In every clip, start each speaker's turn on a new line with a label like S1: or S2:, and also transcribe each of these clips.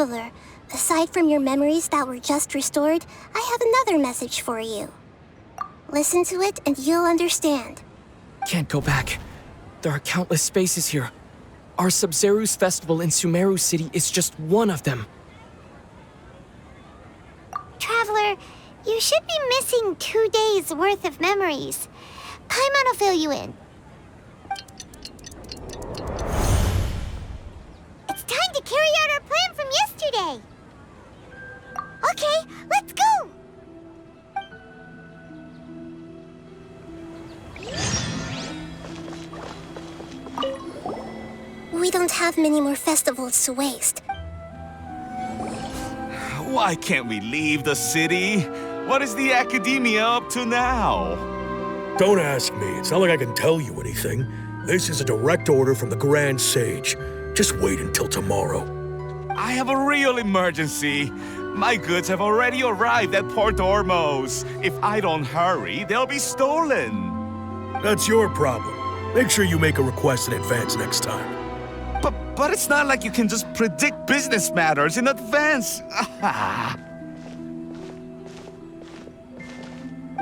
S1: Traveler, aside from your memories that were just restored, I have another message for you. Listen to it and you'll understand.
S2: Can't go back. There are countless spaces here. Our Sub-Zeru's festival in Sumeru City is just one of them.
S3: Traveler, you should be missing 2 days worth of memories. Paimon will fill you in. It's time to carry out our plan from yesterday. Okay, let's go!
S1: We don't have many more festivals to waste.
S4: Why can't we leave the city? What is the academia up to now?
S5: Don't ask me. It's not like I can tell you anything. This is a direct order from the Grand Sage. Just wait until tomorrow.
S4: I have a real emergency. My goods have already arrived at Port Ormos. If I don't hurry, they'll be stolen.
S5: That's your problem. Make sure you make a request in advance next time.
S4: But it's not like you can just predict business matters in advance.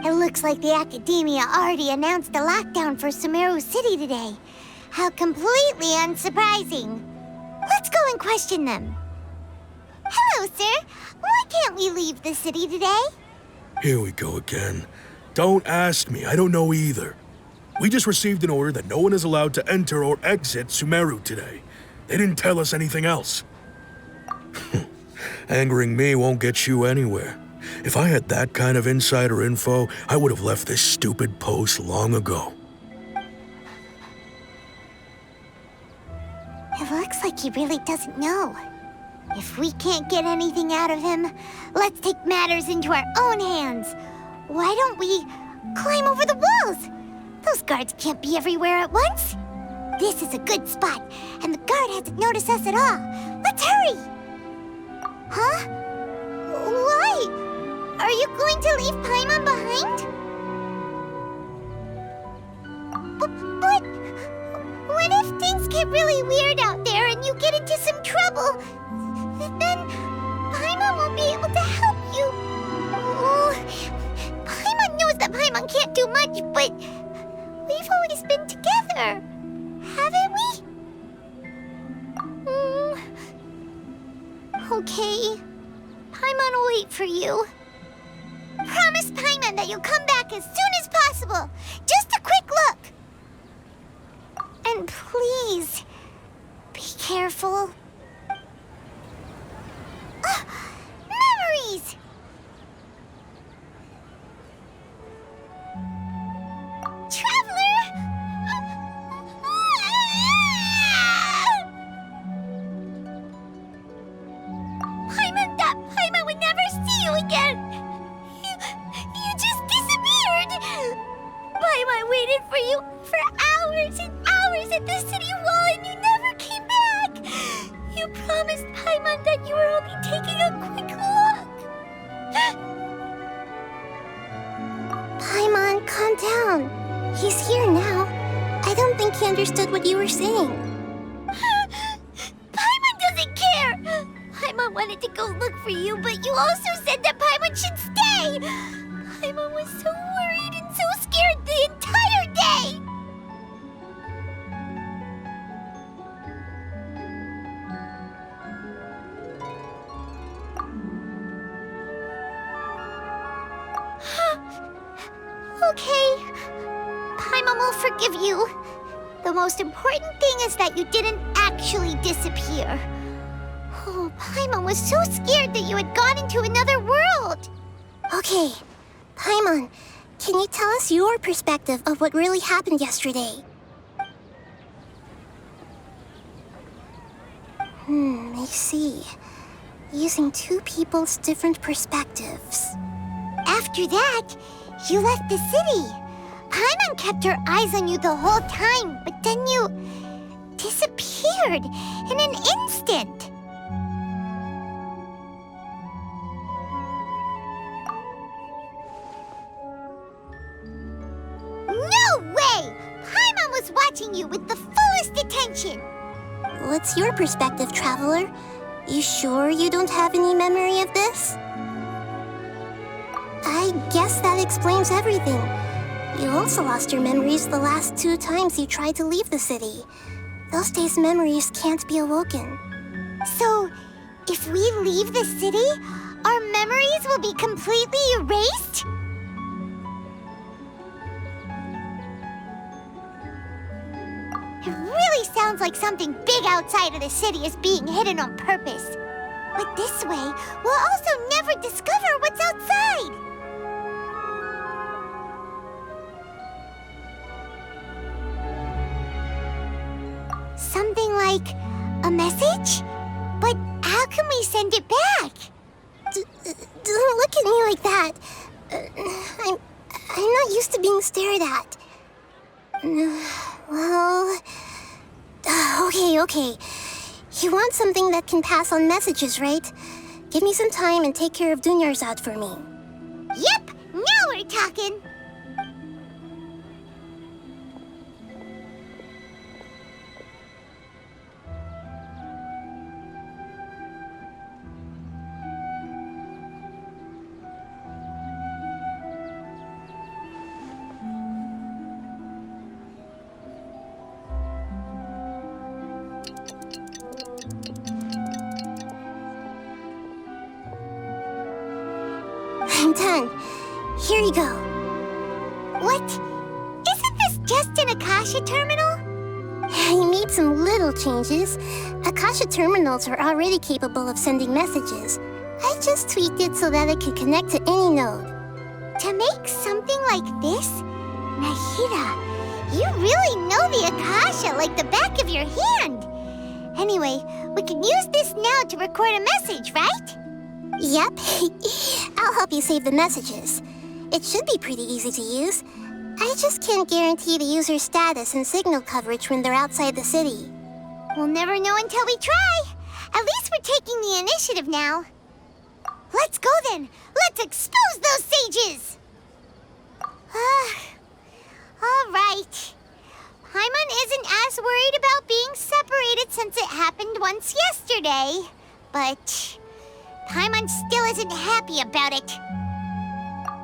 S3: It looks like the Academia already announced a lockdown for Sumeru City today. How completely unsurprising. Let's go and question them. Hello, sir. Why can't we leave the city today?
S5: Here we go again. Don't ask me. I don't know either. We just received an order that no one is allowed to enter or exit Sumeru today. They didn't tell us anything else. Angering me won't get you anywhere. If I had that kind of insider info, I would have left this stupid post long ago.
S3: It looks like he really doesn't know. If we can't get anything out of him, let's take matters into our own hands. Why don't we climb over the walls? Those guards can't be everywhere at once. This is a good spot, and the guard hasn't noticed us at all. Let's hurry! Huh? Why? Are you going to leave Paimon behind? But what if things get really weird out there and you get into some trouble? Then Paimon won't be able to help you. Oh, Paimon knows that Paimon can't do much, but we've always been together, haven't we? Okay. Paimon will wait for you. Promise Paimon that you'll come back as soon as possible. Just a quick look. And please, be careful. Memories! Traveler! Paimon thought Paimon would never see you again. You just disappeared. Paimon waited for you for hours and hours at the city wall and you never came back. You promised Paimon that you were only taking a quick look.
S1: Paimon, calm down. He's here now. I don't think he understood what you were saying.
S3: Paimon doesn't care. Paimon wanted to go look for you, but you also said that Paimon should stay. Paimon was so worried and so scared the entire day. Okay. Paimon will forgive you. The most important thing is that you didn't actually disappear. Oh, Paimon was so scared that you had gone into another world.
S1: Okay, Paimon, can you tell us your perspective of what really happened yesterday? I see. Using two people's different perspectives.
S3: After that, you left the city. Paimon kept her eyes on you the whole time, but then you disappeared in an instant. No way! Paimon was watching you with the fullest attention.
S1: What's your perspective, Traveler? You sure you don't have any memory of this? I guess that explains everything. You also lost your memories the last 2 times you tried to leave the city. Those days' memories can't be awoken.
S3: So, if we leave the city, our memories will be completely erased? It really sounds like something big outside of the city is being hidden on purpose. But this way, we'll also never discover what's outside. Something like a message? But how can we send it back?
S1: Don't look at me like that. I'm not used to being stared at. Well... Okay. You want something that can pass on messages, right? Give me some time and take care of Dunyarzad for me.
S3: Yep! Now we're talking!
S1: I'm done. Here you go.
S3: What? Isn't this just an Akasha terminal?
S1: You made some little changes. Akasha terminals are already capable of sending messages. I just tweaked it so that it could connect to any node.
S3: To make something like this? Nahida, you really know the Akasha like the back of your hand. Anyway, we can use this now to record a message, right?
S1: Yep. I'll help you save the messages. It should be pretty easy to use. I just can't guarantee the user's status and signal coverage when they're outside the city.
S3: We'll never know until we try. At least we're taking the initiative now. Let's go then. Let's expose those sages. All right. Paimon isn't as worried about being separated since it happened once yesterday. But Paimon still isn't happy about it.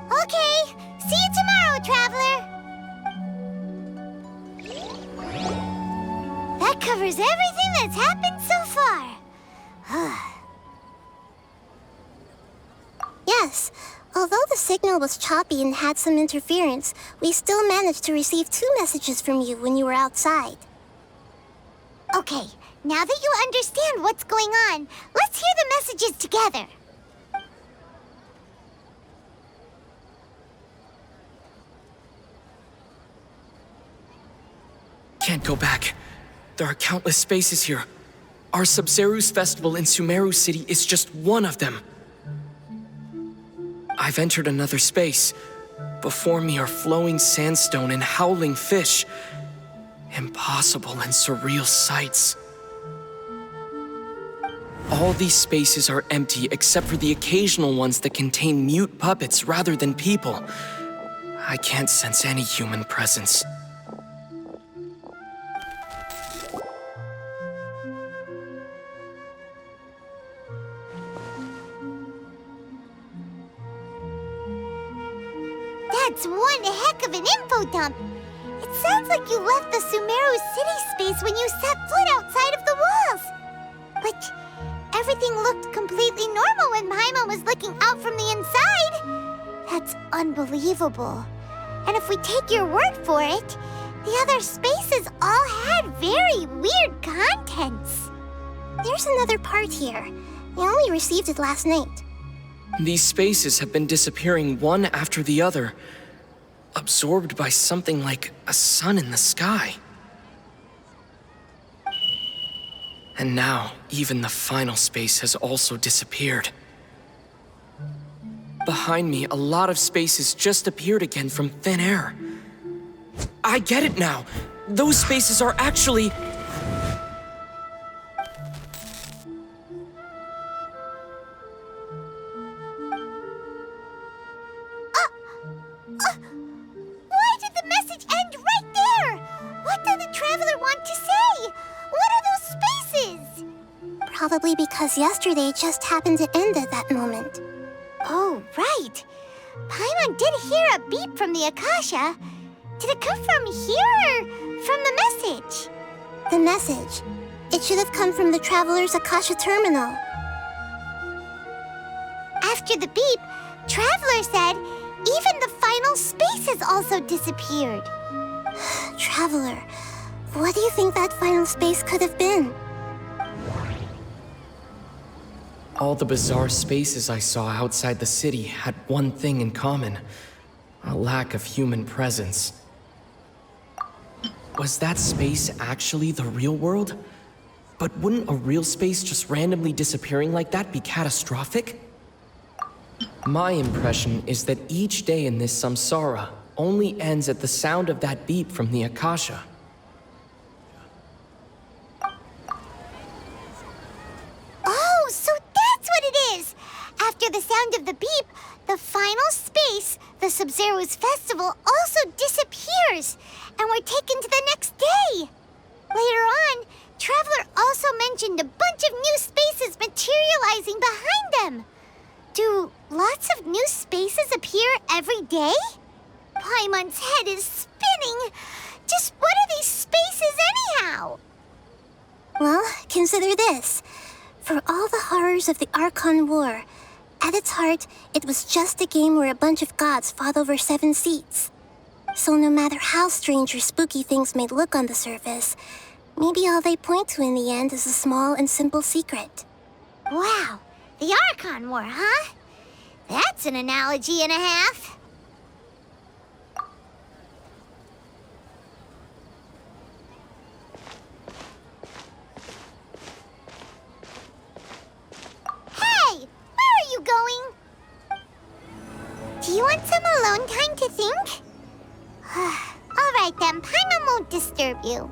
S3: Okay, see you tomorrow, Traveler. That covers everything that's happened so far.
S1: Yes. Although the signal was choppy and had some interference, we still managed to receive 2 messages from you when you were outside.
S3: Okay, now that you understand what's going on, let's hear the messages together.
S2: Can't go back. There are countless spaces here. Our Sub-Zeru's festival in Sumeru City is just one of them. I've entered another space. Before me are flowing sandstone and howling fish. Impossible and surreal sights. All these spaces are empty except for the occasional ones that contain mute puppets rather than people. I can't sense any human presence.
S3: That's one heck of an info dump. It sounds like you left the Sumeru city space when you set foot outside of the walls. But everything looked completely normal when Paimon was looking out from the inside. That's unbelievable. And if we take your word for it, the other spaces all had very weird contents.
S1: There's another part here. I only received it last night.
S2: These spaces have been disappearing one after the other, absorbed by something like a sun in the sky. And now, even the final space has also disappeared. Behind me, a lot of spaces just appeared again from thin air. I get it now! Those spaces are actually...
S3: Why did the message end right there? What did the Traveler want to say? What are those spaces?
S1: probably because yesterday just happened to end at that moment.
S3: Oh, right. Paimon did hear a beep from the Akasha. Did it come from here or from the message?
S1: The message. It should have come from the Traveler's Akasha terminal.
S3: After the beep, Traveler said even the final space has also disappeared.
S1: Traveler, what do you think that final space could have been?
S2: All the bizarre spaces I saw outside the city had one thing in common: a lack of human presence. Was that space actually the real world? But wouldn't a real space just randomly disappearing like that be catastrophic? My impression is that each day in this samsara only ends at the sound of that beep from the Akasha.
S3: Oh, so that's what it is! After the sound of the beep, the final space, the Sub-Zero's festival, also disappears, and we're taken to the next day. Later on, Traveler also mentioned a bunch of new spaces materializing behind them. Do lots of new spaces appear every day? Paimon's head is spinning. Just what are these spaces anyhow?
S1: Well, consider this. For all the horrors of the Archon War, at its heart, it was just a game where a bunch of gods fought over 7 seats. So no matter how strange or spooky things may look on the surface, maybe all they point to in the end is a small and simple secret.
S3: Wow, the Archon War, huh? That's an analogy and a half. Hey, where are you going? Do you want some alone time to think? All right then, Paimon won't disturb you.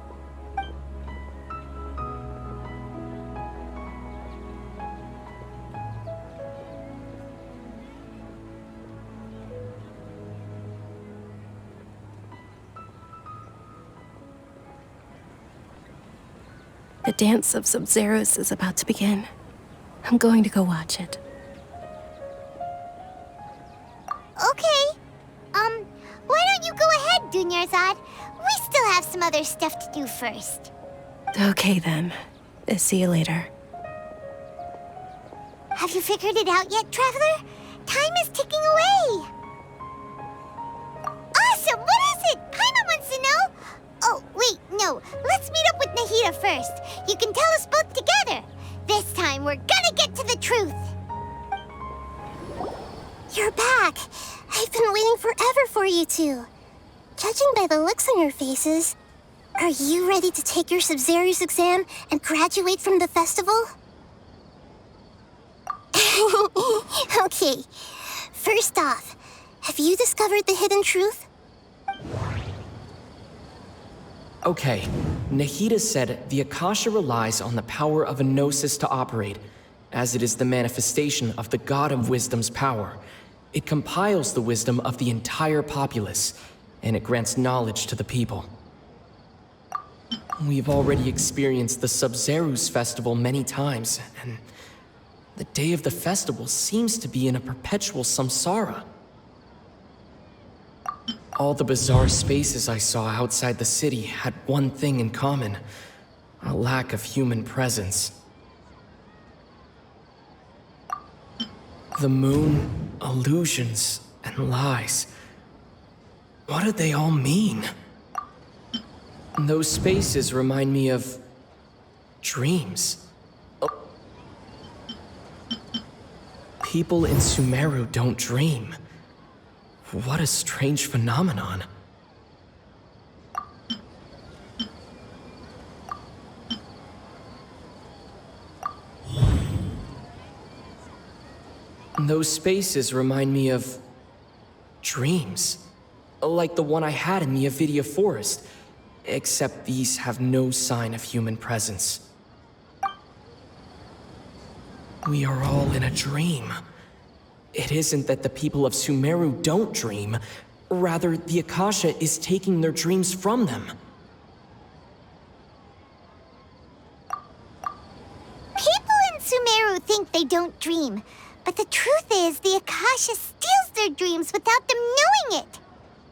S6: The dance of Sub-Zeros is about to begin. I'm going to go watch it.
S3: Okay. Why don't you go ahead, Dunyarzad? We still have some other stuff to do first.
S6: Okay then. See you later.
S3: Have you figured it out yet, Traveler? Time is ticking away. Awesome! What is it? Paimon wants to know. Oh, wait, no. Let's meet up with Nahida first. You can tell us both together. This time, we're gonna get to the truth.
S1: You're back! I've been waiting forever for you two. Judging by the looks on your faces, are you ready to take your Sub-Zero's exam and graduate from the festival? Okay, first off, have you discovered the hidden truth?
S2: Okay, Nahida said the Akasha relies on the power of a gnosis to operate, as it is the manifestation of the God of Wisdom's power. It compiles the wisdom of the entire populace, and it grants knowledge to the people. We've already experienced the Sub-Zero's festival many times, and the day of the festival seems to be in a perpetual samsara. All the bizarre spaces I saw outside the city had one thing in common: a lack of human presence. The moon, illusions, and lies. What do they all mean? Those spaces remind me of dreams. People in Sumeru don't dream. What a strange phenomenon. Those spaces remind me of dreams, like the one I had in the Avidia Forest, except these have no sign of human presence. We are all in a dream. It isn't that the people of Sumeru don't dream, rather the Akasha is taking their dreams from them.
S3: People in Sumeru think they don't dream, but the truth is the Akasha steals their dreams without them knowing it.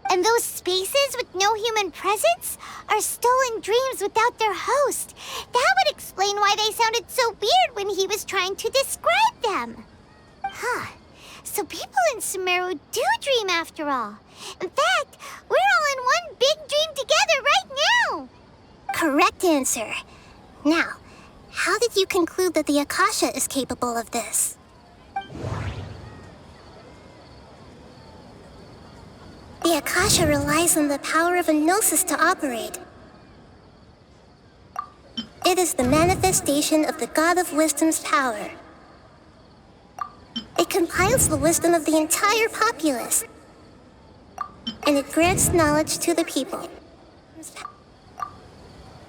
S3: And those spaces with no human presence are stolen dreams without their host. That would explain why they sounded so weird when he was trying to describe them. Huh. So people in Sumeru do dream after all. In fact, we're all in one big dream together right now.
S1: Correct answer. Now, how did you conclude that the Akasha is capable of this? The Akasha relies on the power of a gnosis to operate. It is the manifestation of the God of Wisdom's power. It compiles the wisdom of the entire populace, and it grants knowledge to the people.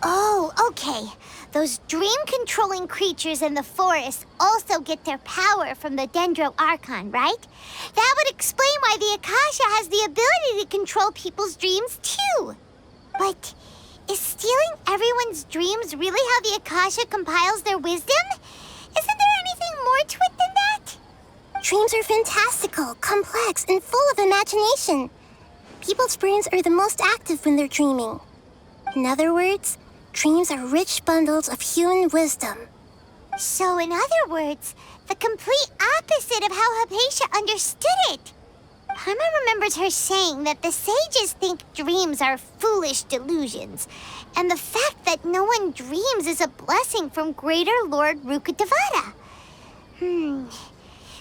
S3: Oh, okay. Those dream-controlling creatures in the forest also get their power from the Dendro Archon, right? That would explain why the Akasha has the ability to control people's dreams, too. But is stealing everyone's dreams really how the Akasha compiles their wisdom? Isn't there anything more to it than that?
S1: Dreams are fantastical, complex, and full of imagination. People's brains are the most active when they're dreaming. In other words, dreams are rich bundles of human wisdom.
S3: So, in other words, the complete opposite of how Hypatia understood it. Paimon remembers her saying that the sages think dreams are foolish delusions, and the fact that no one dreams is a blessing from Greater Lord Rukkhadevata.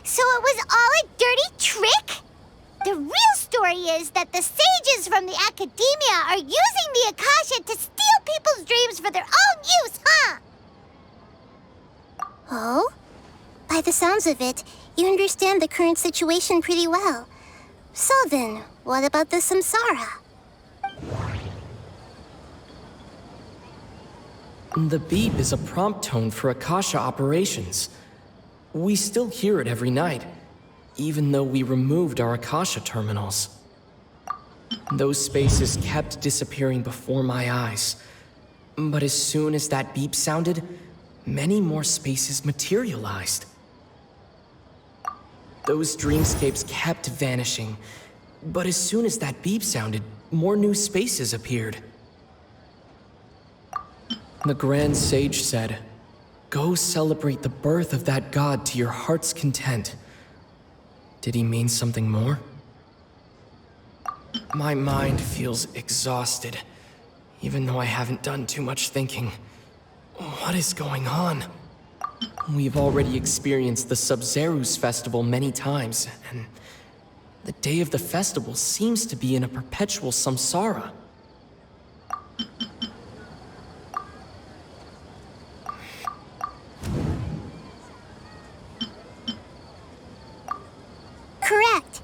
S3: So it was all a dirty trick? The real story is that the sages from the academia are using the Akasha to steal people's dreams for their own use, huh?
S1: Oh? By the sounds of it, you understand the current situation pretty well. So then, what about the samsara?
S2: The beep is a prompt tone for Akasha operations. We still hear it every night, even though we removed our Akasha terminals. Those spaces kept disappearing before my eyes. But as soon as that beep sounded, many more spaces materialized. Those dreamscapes kept vanishing, but as soon as that beep sounded, more new spaces appeared. The Grand Sage said, "Go celebrate the birth of that god to your heart's content." Did he mean something more? My mind feels exhausted, even though I haven't done too much thinking. What is going on? We've already experienced the Sub-Zerus festival many times, and the day of the festival seems to be in a perpetual samsara.
S1: Correct.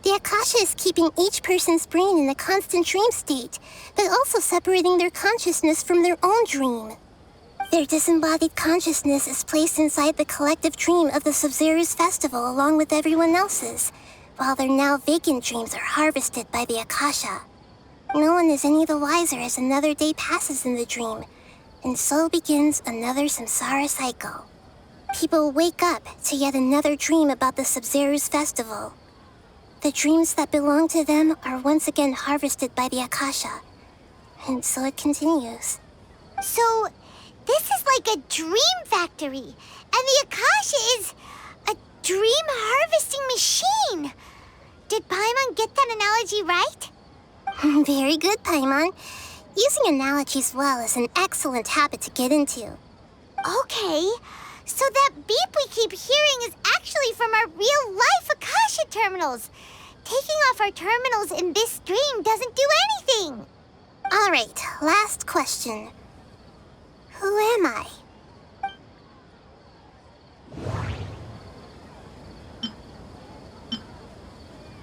S1: The Akasha is keeping each person's brain in a constant dream state, but also separating their consciousness from their own dream. Their disembodied consciousness is placed inside the collective dream of the Sub-Zerus festival along with everyone else's, while their now vacant dreams are harvested by the Akasha. No one is any the wiser as another day passes in the dream, and so begins another samsara cycle. People wake up to yet another dream about the Sub-Zerus festival. The dreams that belong to them are once again harvested by the Akasha, and so it continues.
S3: So, this is like a dream factory, and the Akasha is a dream harvesting machine. Did Paimon get that analogy right?
S1: Very good, Paimon. Using analogies well is an excellent habit to get into.
S3: Okay, so that beep we keep hearing is actually from our real-life Akasha terminals. Taking off our terminals in this dream doesn't do anything.
S1: All right, last question. Who am I?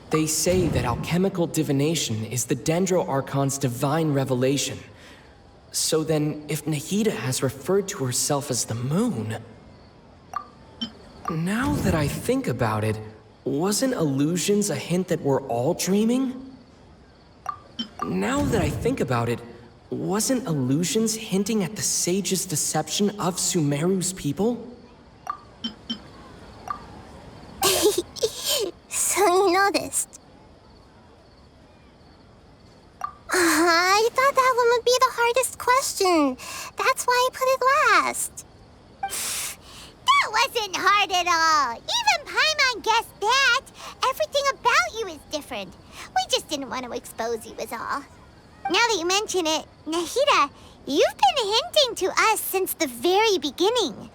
S2: They say that alchemical divination is the Dendro Archon's divine revelation. So then, if Nahida has referred to herself as the moon... Now that I think about it, wasn't illusions a hint that we're all dreaming? Now that I think about it, wasn't illusions hinting at the sage's deception of Sumeru's people?
S1: So you noticed. I thought that one would be the hardest question. That's why I put it last.
S3: That wasn't hard at all. Even Paimon guessed that. Everything about you is different. We just didn't want to expose you is all. Now that you mention it, Nahida, you've been hinting to us since the very beginning.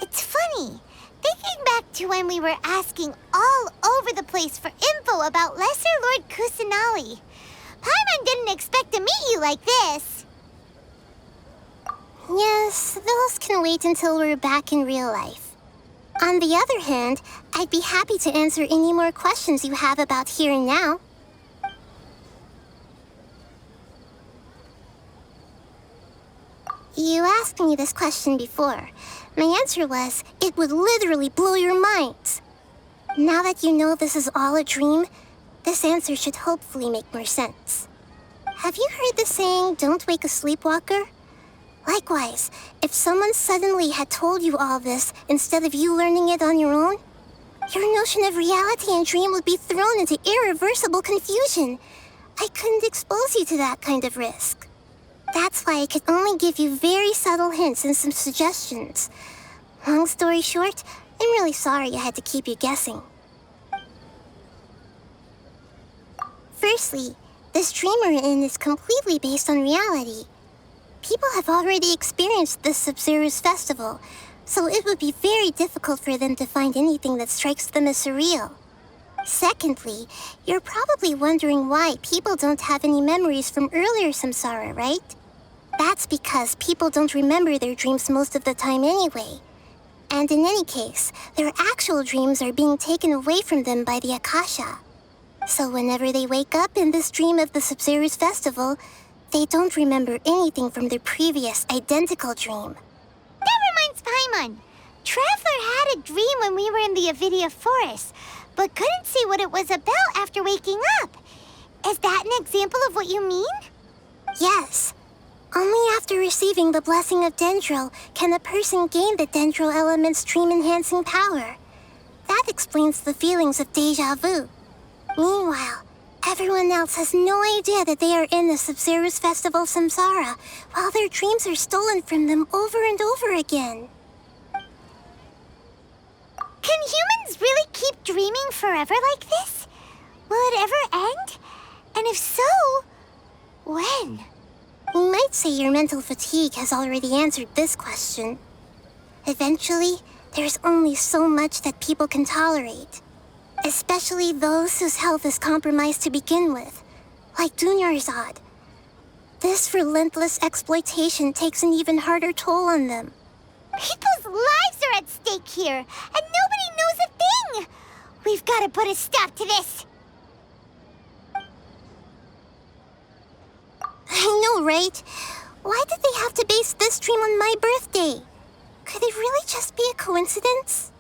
S3: It's funny, thinking back to when we were asking all over the place for info about Lesser Lord Kusanali. Paimon didn't expect to meet you like this.
S1: Yes, those can wait until we're back in real life. On the other hand, I'd be happy to answer any more questions you have about here and now. You asked me this question before. My answer was, it would literally blow your minds. Now that you know this is all a dream, this answer should hopefully make more sense. Have you heard the saying, don't wake a sleepwalker? Likewise, if someone suddenly had told you all this instead of you learning it on your own, your notion of reality and dream would be thrown into irreversible confusion. I couldn't expose you to that kind of risk. That's why I could only give you very subtle hints and some suggestions. Long story short, I'm really sorry I had to keep you guessing. Firstly, this dream we're in is completely based on reality. People have already experienced this Sub-Zero's festival, so it would be very difficult for them to find anything that strikes them as surreal. Secondly, you're probably wondering why people don't have any memories from earlier samsara, right? That's because people don't remember their dreams most of the time anyway. And in any case, their actual dreams are being taken away from them by the Akasha. So whenever they wake up in this dream of the Sub-Zero's festival, they don't remember anything from their previous identical dream.
S3: That reminds Paimon. Traveler had a dream when we were in the Avidia Forest, but couldn't see what it was about after waking up. Is that an example of what you mean?
S1: Yes. Only after receiving the blessing of Dendro can a person gain the Dendro element's dream-enhancing power. That explains the feelings of déjà vu. Meanwhile, everyone else has no idea that they are in the Sub-Zero's festival samsara, while their dreams are stolen from them over and over again.
S3: Can humans really keep dreaming forever like this? Will it ever end? And if so, when?
S1: You might say your mental fatigue has already answered this question. Eventually, there's only so much that people can tolerate. Especially those whose health is compromised to begin with, like Dunyarzad. This relentless exploitation takes an even harder toll on them.
S3: People's lives are at stake here, and nobody knows a thing! We've got to put a stop to this!
S1: I know, right? Why did they have to base this dream on my birthday? Could it really just be a coincidence?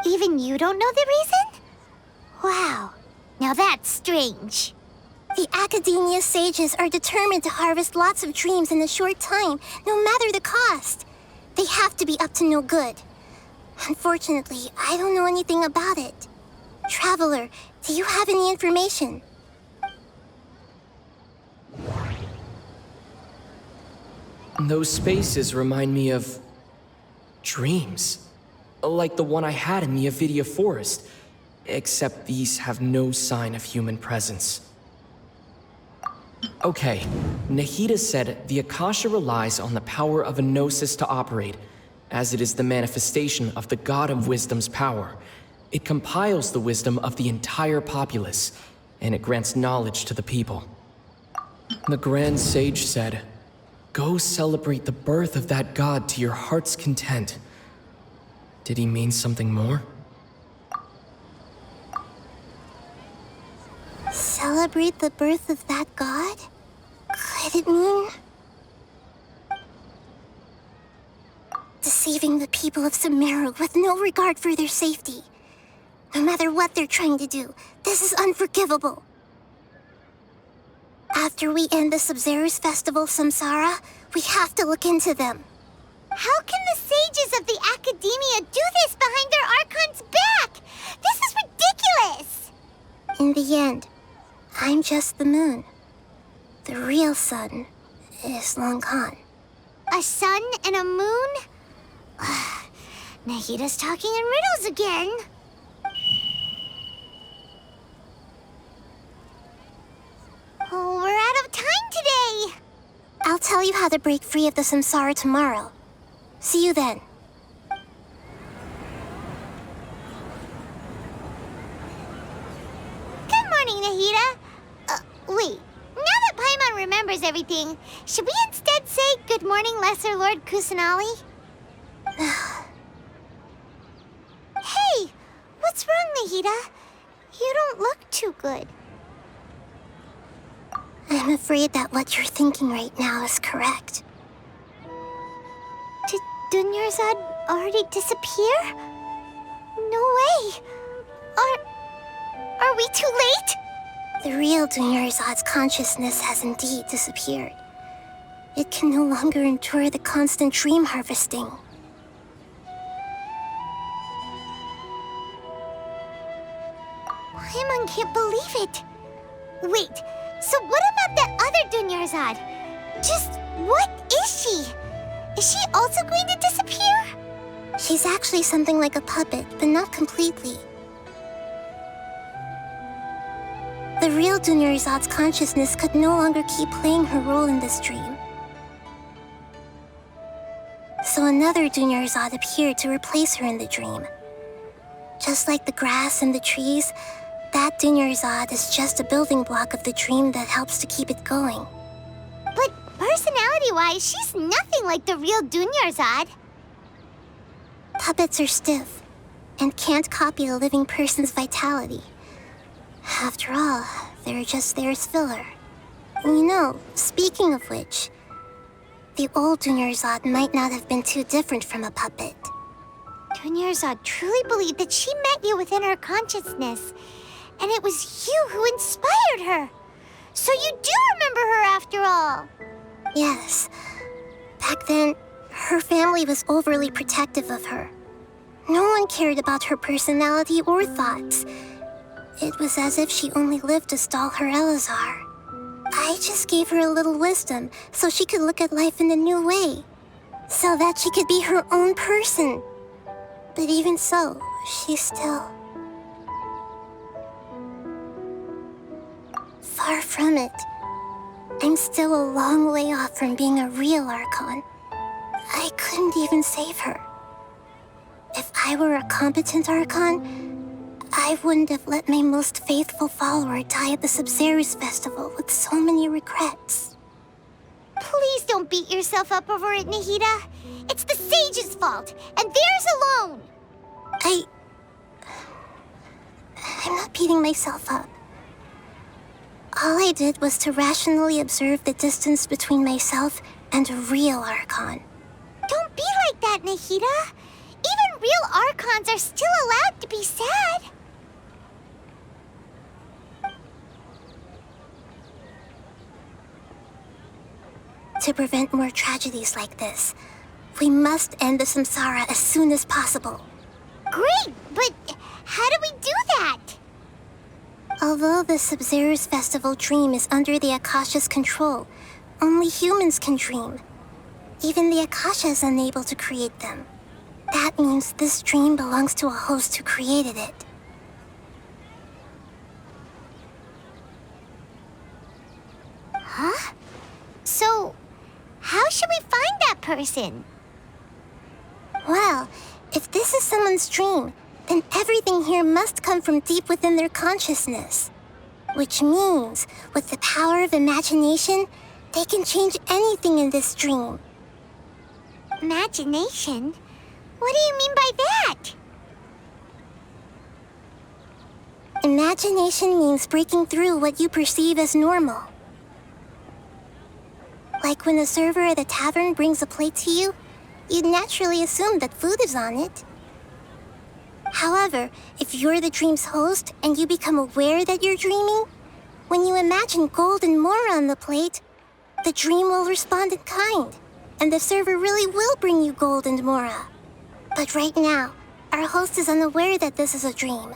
S3: Even you don't know the reason? Wow, now that's strange.
S1: The Academia sages are determined to harvest lots of dreams in a short time, no matter the cost. They have to be up to no good. Unfortunately, I don't know anything about it. Traveler, do you have any information?
S2: Those spaces remind me of dreams. Like the one I had in the Avidia Forest. Except these have no sign of human presence. Okay, Nahida said the Akasha relies on the power of a gnosis to operate, as it is the manifestation of the God of Wisdom's power. It compiles the wisdom of the entire populace, and it grants knowledge to the people. The Grand Sage said, "Go celebrate the birth of that God to your heart's content." Did he mean something more?
S1: Celebrate the birth of that god? Could it mean deceiving the people of Sumeru with no regard for their safety? No matter what they're trying to do, this is unforgivable. After we end the Sub-Zero's festival samsara, we have to look into them.
S3: How can the sages of the Academia do this behind their Archon's back? This is ridiculous!
S1: In the end, I'm just the moon. The real sun is long gone.
S3: A sun and a moon? Nahida's talking in riddles again. Oh, we're out of time today.
S1: I'll tell you how to break free of the samsara tomorrow. See you then.
S3: Good morning, Nahida. Wait. Now that Paimon remembers everything, should we instead say good morning, Lesser Lord Kusanali? Hey, what's wrong, Nahida? You don't look too good.
S1: I'm afraid that what you're thinking right now is correct.
S3: Did Dunyarzad already disappear? No way. Are we too late?
S1: The real Dunyarzad's consciousness has indeed disappeared. It can no longer endure the constant dream harvesting.
S3: Paimon can't believe it. Wait, so what about that other Dunyarzad? Just what is she? Is she also going to disappear?
S1: She's actually something like a puppet, but not completely. The real Dunyarzad's consciousness could no longer keep playing her role in this dream. So another Dunyarzad appeared to replace her in the dream. Just like the grass and the trees, that Dunyarzad is just a building block of the dream that helps to keep it going.
S3: But personality-wise, she's nothing like the real Dunyarzad.
S1: Puppets are stiff and can't copy a living person's vitality. After all, they're just there as filler. You know, speaking of which, the old Dunyarzad might not have been too different from a puppet.
S3: Dunyarzad truly believed that she met you within her consciousness, and it was you who inspired her. So you do remember her after all.
S1: Yes. Back then, her family was overly protective of her. No one cared about her personality or thoughts. It was as if she only lived to stall her Elazar. I just gave her a little wisdom so she could look at life in a new way. So that she could be her own person. But even so, she's still... far from it. I'm still a long way off from being a real Archon. I couldn't even save her. If I were a competent Archon, I wouldn't have let my most faithful follower die at the Sabzeruz festival with so many regrets.
S3: Please don't beat yourself up over it, Nahida. It's the sage's fault, and theirs alone.
S1: I'm not beating myself up. All I did was to rationally observe the distance between myself and a real Archon.
S3: Don't be like that, Nahida. Even real Archons are still allowed to be sad.
S1: To prevent more tragedies like this, we must end the samsara as soon as possible.
S3: Great, but how do we do that?
S1: Although the Sabzeruz festival dream is under the Akasha's control, only humans can dream. Even the Akasha is unable to create them. That means this dream belongs to a host who created it.
S3: Huh? So, how should we find that person?
S1: Well, if this is someone's dream, then everything here must come from deep within their consciousness. Which means, with the power of imagination, they can change anything in this dream.
S3: Imagination? What do you mean by that?
S1: Imagination means breaking through what you perceive as normal. Like when a server at a tavern brings a plate to you, you'd naturally assume that food is on it. However, if you're the dream's host and you become aware that you're dreaming, when you imagine gold and more on the plate, the dream will respond in kind, and the server really will bring you gold and mora. But right now, our host is unaware that this is a dream.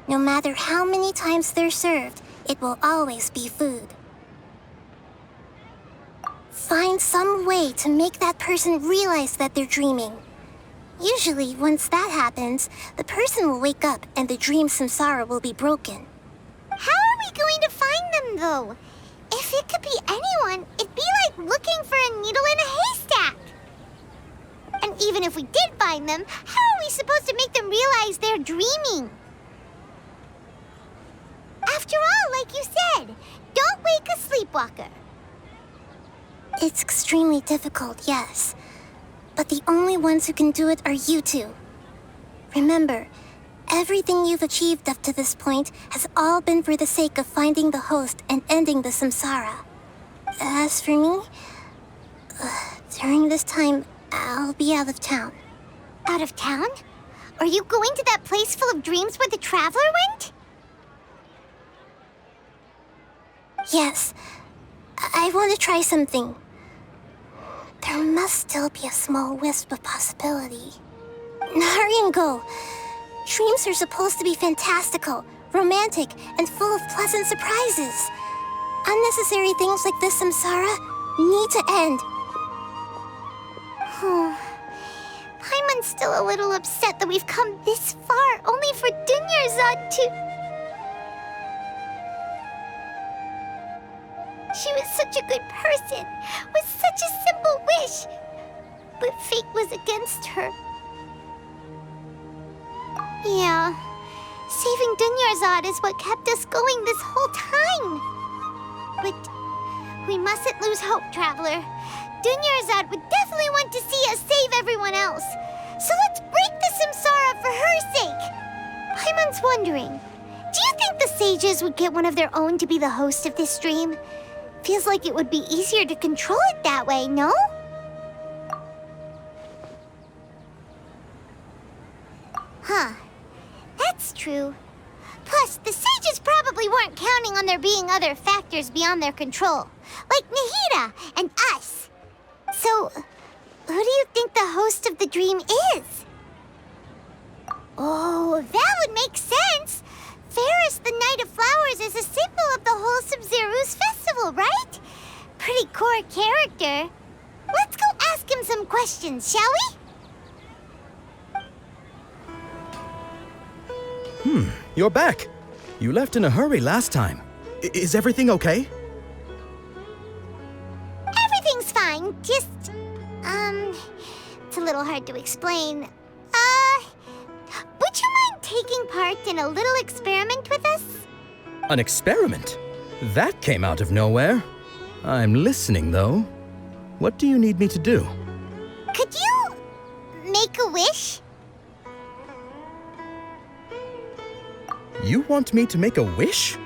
S1: No matter how many times they're served, it will always be food. Find some way to make that person realize that they're dreaming. Usually, once that happens, the person will wake up and the dream samsara will be broken.
S3: How are we going to find them, though? If it could be anyone, it'd be like looking for a needle in a haystack. And even if we did find them, how are we supposed to make them realize they're dreaming? After all, like you said, don't wake a sleepwalker.
S1: It's extremely difficult, yes. But the only ones who can do it are you two. Remember, everything you've achieved up to this point has all been for the sake of finding the host and ending the samsara. As for me, during this time, I'll be out of town.
S3: Out of town? Are you going to that place full of dreams where the traveler went?
S1: Yes, I want to try something. There must still be a small wisp of possibility. Hurry and go. Dreams are supposed to be fantastical, romantic, and full of pleasant surprises. Unnecessary things like this samsara need to end.
S3: Paimon's still a little upset that we've come this far only for Dunyarzad to... She was such a good person, with such a simple wish. But fate was against her. Yeah, saving Dunyarzad is what kept us going this whole time. But we mustn't lose hope, Traveler. Dunyarzad would definitely want to see us save everyone else. So let's break the samsara for her sake. Paimon's wondering, do you think the sages would get one of their own to be the host of this dream? Feels like it would be easier to control it that way, no? Huh. That's true. Plus, the sages probably weren't counting on there being other factors beyond their control, like Nahida and us. So, who do you think the host of the dream is? Oh, that would make sense. Ferris, the Knight of Flowers, is a symbol of the whole Sub-Zero's festival, right? Pretty core character. Let's go ask him some questions, shall we?
S7: You're back. You left in a hurry last time. Is everything okay?
S3: Everything's fine, just... it's a little hard to explain. Would you mind taking part in a little experiment with us?
S7: An experiment? That came out of nowhere. I'm listening, though. What do you need me to do?
S3: Could you... make a wish?
S7: You want me to make a wish?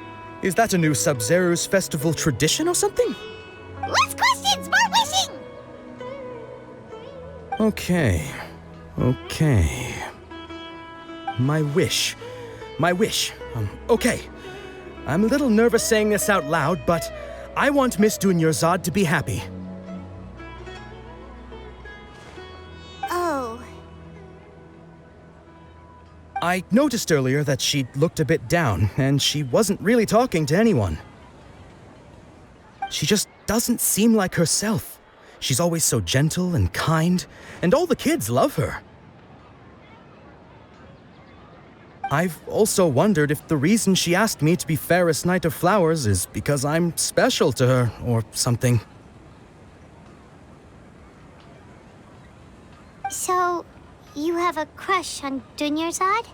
S7: Is that a new Sub-Zero's festival tradition or something?
S3: Less questions, more wishing!
S7: Okay. My wish. Okay. I'm a little nervous saying this out loud, but I want Miss Dunyarzad to be happy.
S3: Oh.
S7: I noticed earlier that she looked a bit down, and she wasn't really talking to anyone. She just doesn't seem like herself. She's always so gentle and kind, and all the kids love her. I've also wondered if the reason she asked me to be Ferris Knight of Flowers is because I'm special to her, or something.
S3: So, you have a crush on Dunyarzad?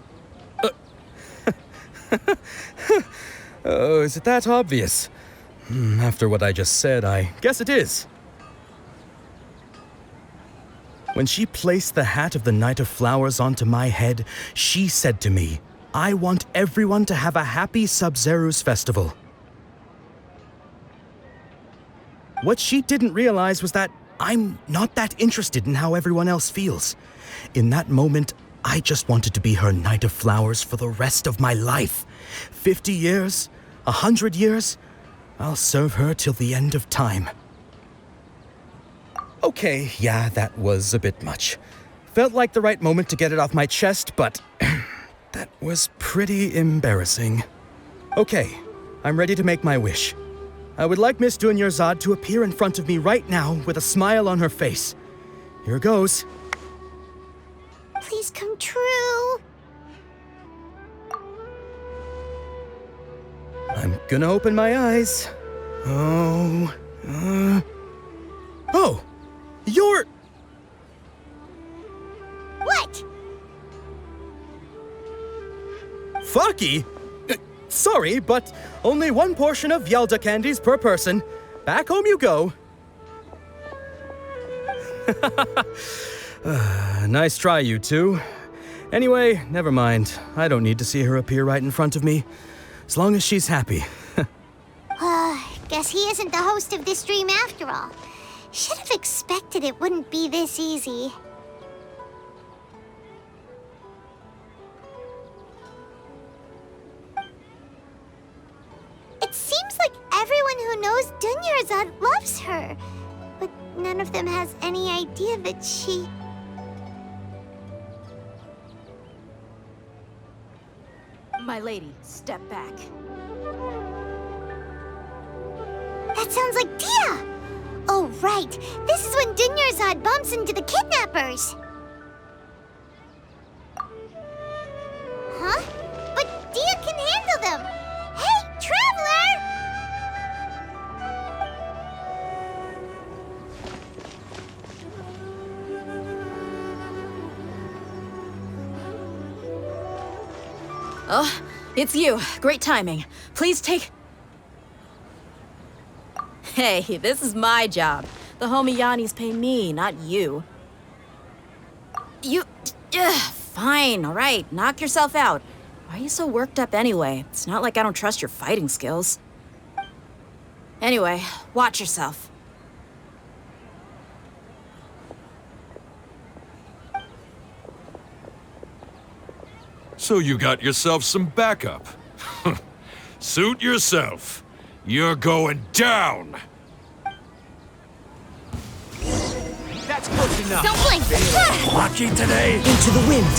S7: Oh, is it that obvious? After what I just said, I guess it is. When she placed the hat of the Knight of Flowers onto my head, she said to me, I want everyone to have a happy Sub-Zero's festival. What she didn't realize was that I'm not that interested in how everyone else feels. In that moment, I just wanted to be her Knight of Flowers for the rest of my life. 50 years, 100 years, I'll serve her till the end of time. Okay, yeah, that was a bit much. Felt like the right moment to get it off my chest, but That was pretty embarrassing. Okay, I'm ready to make my wish. I would like Miss Dunyarzad to appear in front of me right now with a smile on her face. Here goes.
S3: Please come true.
S7: I'm gonna open my eyes. Oh, you're...
S3: What?
S7: Faki? Sorry, but only one portion of Yelda candies per person. Back home you go. Nice try, you two. Anyway, never mind. I don't need to see her appear right in front of me. As long as she's happy.
S3: Guess he isn't the host of this dream after all. Should have expected it wouldn't be this easy. It seems like everyone who knows Dunyarzad loves her, but none of them has any idea that she...
S8: My lady, step back.
S3: That sounds like Dia! Oh, right. This is when Dunyarzad bumps into the kidnappers. Huh? But Dia can handle them! Hey, Traveler!
S8: Oh, it's you. Great timing. Please take... Hey, this is my job. The homie Yanni's pay me, not you. You... fine, alright. Knock yourself out. Why are you so worked up anyway? It's not like I don't trust your fighting skills. Anyway, watch yourself.
S9: So you got yourself some backup. Suit yourself. You're going down!
S4: That's close enough.
S3: Don't blink!
S9: Lucky today?
S7: Into the wind.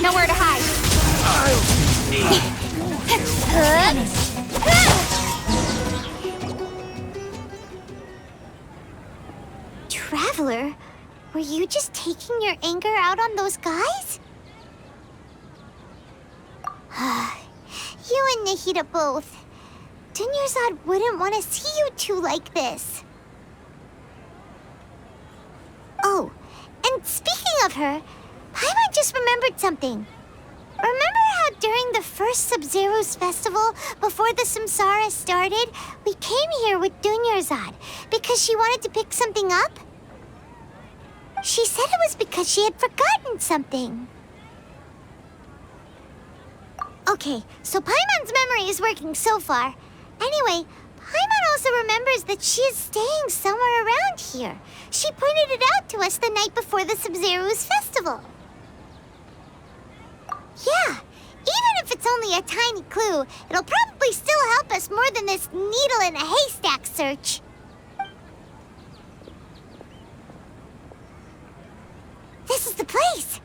S3: Nowhere to hide. Traveler, were you just taking your anger out on those guys? You and Nahida both. Dunyarzad wouldn't want to see you two like this. Oh, and speaking of her, Paimon just remembered something. Remember how during the first Sub-Zero's festival, before the Samsara started, we came here with Dunyarzad because she wanted to pick something up? She said it was because she had forgotten something. Okay, so Paimon's memory is working so far. Anyway, Paimon also remembers that she is staying somewhere around here. She pointed it out to us the night before the Sub-Zero's festival. Yeah, even if it's only a tiny clue, it'll probably still help us more than this needle in a haystack search. This is the place!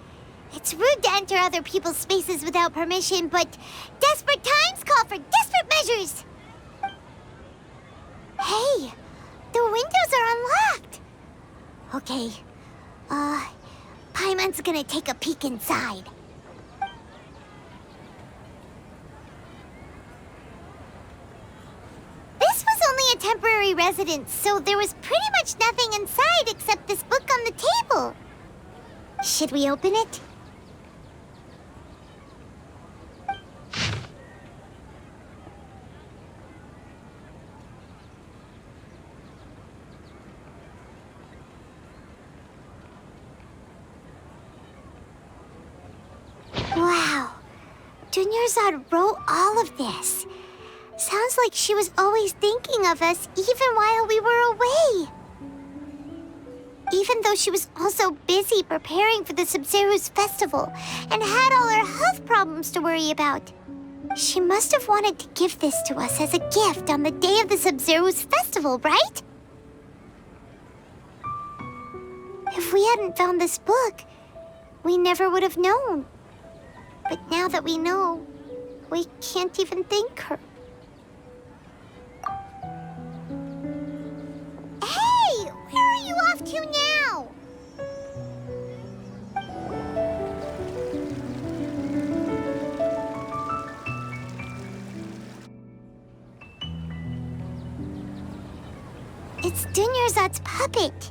S3: It's rude to enter other people's spaces without permission, but desperate times call for desperate measures! Hey, the windows are unlocked! Okay, Paimon's gonna take a peek inside. This was only a temporary residence, so there was pretty much nothing inside except this book on the table. Should we open it? Wow. Dunyarzad wrote all of this. Sounds like she was always thinking of us even while we were away. Even though she was also busy preparing for the Sub-Zero's festival and had all her health problems to worry about. She must have wanted to give this to us as a gift on the day of the Sub-Zero's festival, right? If we hadn't found this book, we never would have known. But now that we know, we can't even thank her. Hey! Where are you off to now? It's Dunyarzad's puppet.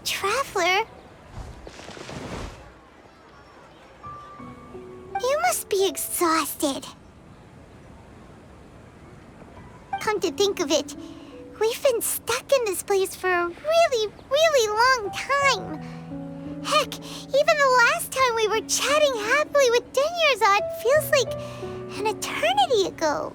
S3: Traveler? You must be exhausted. Come to think of it, we've been stuck in this place for a really, really long time. Heck, even the last time we were chatting happily with Dunyarzad feels like an eternity ago.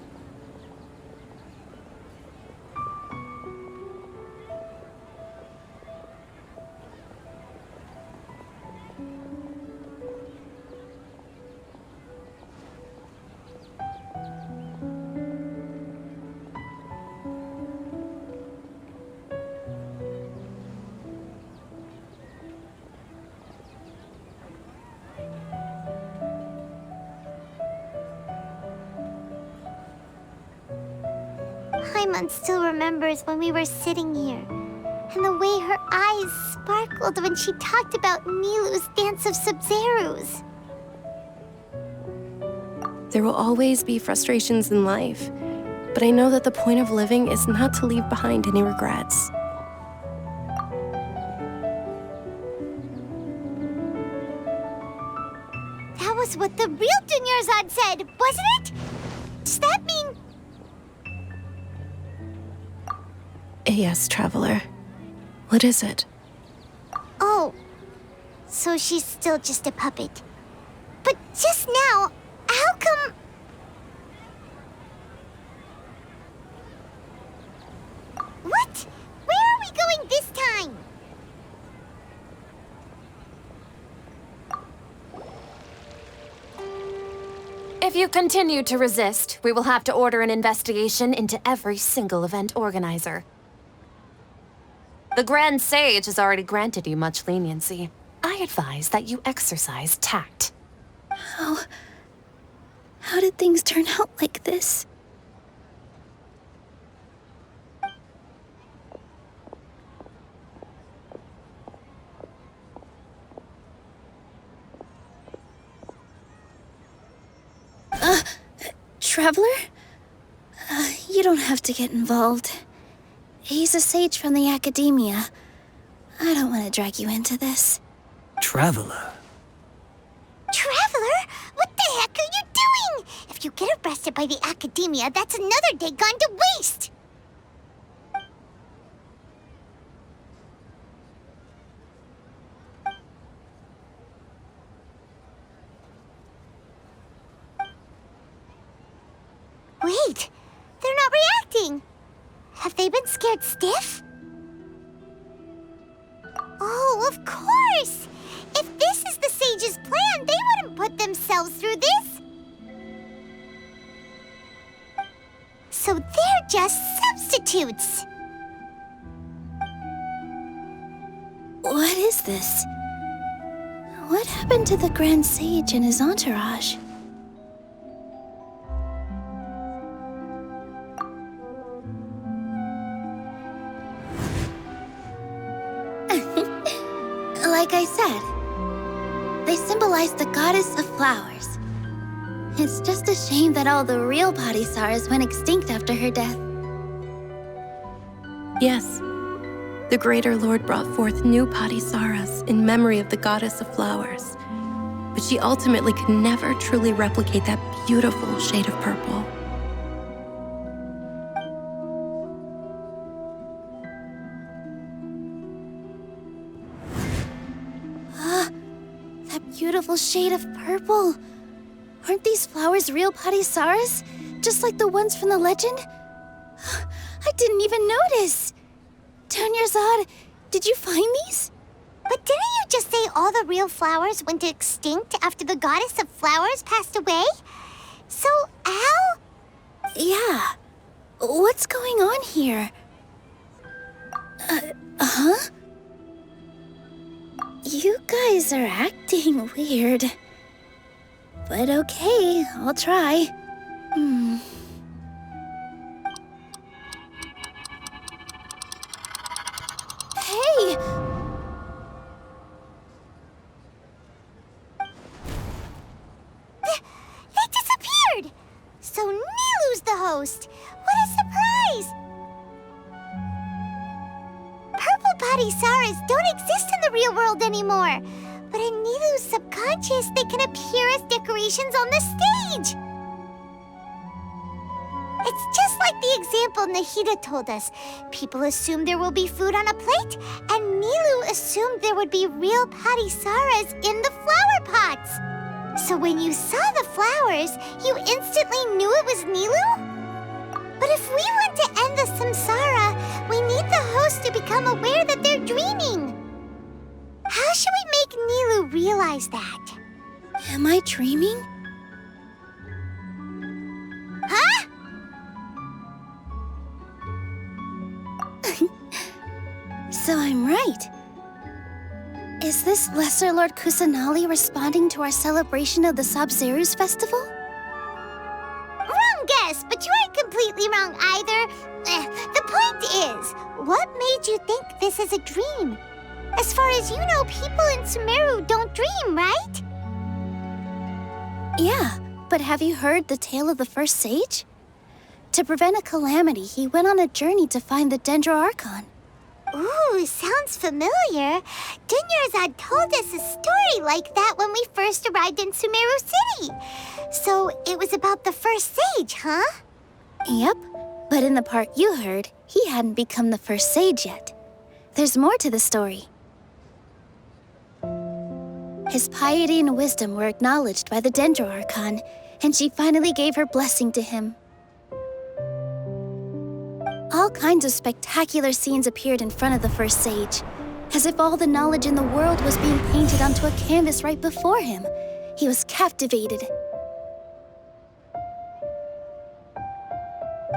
S3: Paimon still remembers when we were sitting here, and the way her eyes sparkled when she talked about Nilu's Dance of Sub-Zerus.
S6: There will always be frustrations in life, but I know that the point of living is not to leave behind any regrets.
S3: That was what the real Dunyarzad said, wasn't it? Does that mean...
S6: Yes, Traveler. What is it?
S3: Oh, so she's still just a puppet. But just now, how come... What? Where are we going this time?
S10: If you continue to resist, we will have to order an investigation into every single event organizer. The Grand Sage has already granted you much leniency. I advise that you exercise tact.
S1: How did things turn out like this? Traveler? You don't have to get involved. He's a sage from the academia. I don't want to drag you into this.
S11: Traveler?
S3: Traveler? What the heck are you doing? If you get arrested by the academia, that's another day gone to waste! Wait, they're not reacting. Have they been scared stiff? Oh, of course! If this is the sage's plan, they wouldn't put themselves through this. So they're just substitutes.
S1: What is this? What happened to the Grand Sage and his entourage? Like I said, they symbolize the goddess of flowers. It's just a shame that all the real Padisaras went extinct after her death.
S6: Yes. The Greater Lord brought forth new Padisaras in memory of the goddess of flowers. But she ultimately could never truly replicate that beautiful shade of purple.
S1: Beautiful shade of purple. Aren't these flowers real Padisaras? Just like the ones from the legend? I didn't even notice. Dunyarzad, did you find these?
S3: But didn't you just say all the real flowers went extinct after the goddess of flowers passed away? So, how?
S11: Yeah. What's going on here? Huh? You guys are acting weird. But okay, I'll try. Hey!
S3: They disappeared! So Nilu's the host! What a surprise! Purple body Saras don't exist in the real world anymore. But in Nilu's subconscious, they can appear as decorations on the stage. It's just like the example Nahida told us. People assumed there will be food on a plate, and Nilu assumed there would be real Patisaras in the flower pots. So when you saw the flowers, you instantly knew it was Nilu? But if we want to end the samsara, we need the host to become aware that they're dreaming. How should we make Nilu realize that?
S11: Am I dreaming?
S3: Huh?
S11: So I'm right. Is this Lesser Lord Kusanali responding to our celebration of the Sabzeruz festival?
S3: Wrong guess, but you aren't completely wrong either. The point is, what made you think this is a dream? As far as you know, people in Sumeru don't dream, right?
S11: Yeah, but have you heard the tale of the first sage? To prevent a calamity, he went on a journey to find the Dendro Archon.
S3: Ooh, sounds familiar. Dunyarzad told us a story like that when we first arrived in Sumeru City. So it was about the first sage, huh?
S11: Yep, but in the part you heard, he hadn't become the first sage yet. There's more to the story. His piety and wisdom were acknowledged by the Dendro Archon, and she finally gave her blessing to him. All kinds of spectacular scenes appeared in front of the first sage, as if all the knowledge in the world was being painted onto a canvas right before him. He was captivated.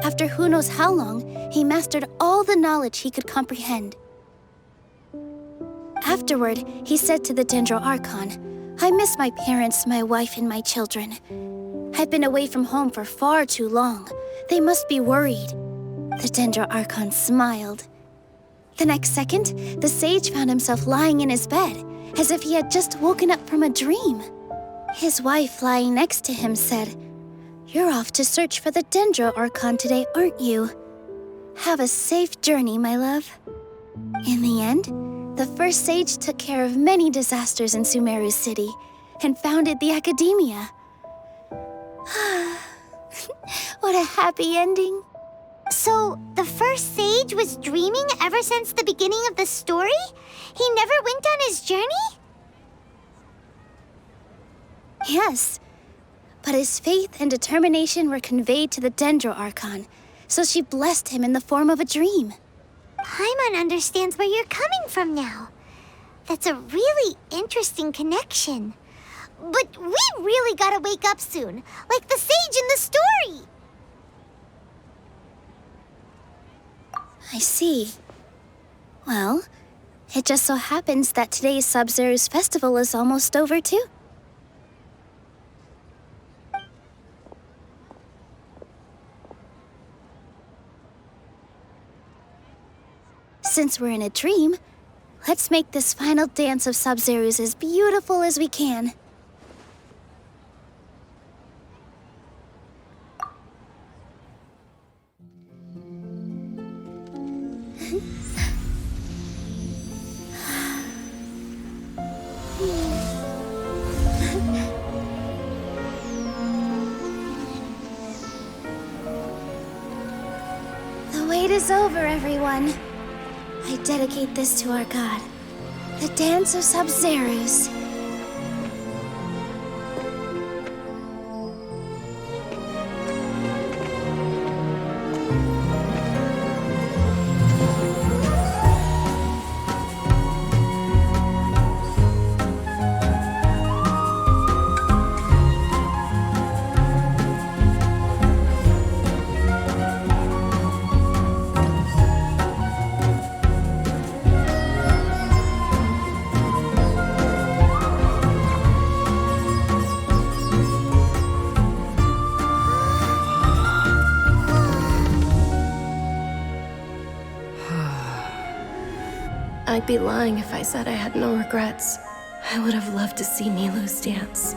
S11: After who knows how long, he mastered all the knowledge he could comprehend. Afterward, he said to the Dendro Archon, "I miss my parents, my wife, and my children. I've been away from home for far too long. They must be worried." The Dendro Archon smiled. The next second, the sage found himself lying in his bed, as if he had just woken up from a dream. His wife, lying next to him, said, "You're off to search for the Dendro Archon today, aren't you? Have a safe journey, my love." In the end, the first sage took care of many disasters in Sumeru City and founded the Academia. What a happy ending.
S3: So, the first sage was dreaming ever since the beginning of the story? He never went on his journey?
S11: Yes, but his faith and determination were conveyed to the Dendro Archon, so she blessed him in the form of a dream.
S3: Paimon understands where you're coming from now. That's a really interesting connection. But we really gotta wake up soon, like the sage in the story.
S11: I see. Well, it just so happens that today's Sabzeruz festival is almost over too. Since we're in a dream, let's make this final dance of Sabzeruz as beautiful as we can. The wait is over, everyone. I dedicate this to our god, the dance of Sabzeruz.
S6: I'd be lying if I said I had no regrets. I would have loved to see Nilou's dance.